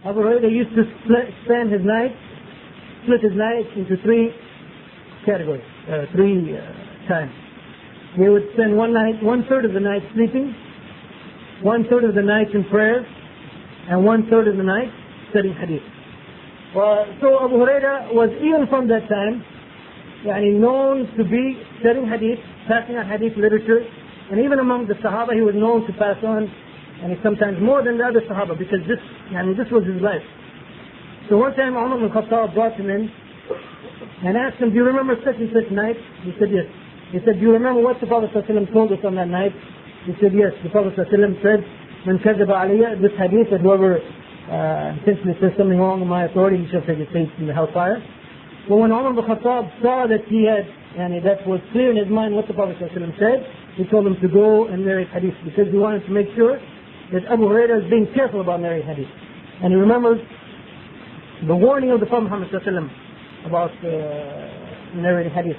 Abu Hurairah used to split his night into three categories, three times. He would spend one third of the night sleeping, one third of the night in prayer, and one third of the night studying hadith. So Abu Hurairah was, even from that time, known to be studying hadith, passing on hadith literature, and even among the Sahaba he was known to pass on, and sometimes more than the other Sahaba, because this was his life. So one time Umar al-Khattab brought him in and asked him, do you remember such and such night? He said yes. He said, do you remember what the Prophet ﷺ told us on that night? He said yes. The Prophet ﷺ said, "Man kadhaba alayya," this hadith, that whoever intentionally says something wrong in my authority, he shall take his fate in the hellfire. But when Umar al-Khattab saw that he had, that was clear in his mind what the Prophet ﷺ said, he told him to go and narrate hadith, because he wanted to make sure that Abu Hurairah is being careful about narrating hadith. And he remembered the warning of the Prophet Muhammad ﷺ about narrating hadith.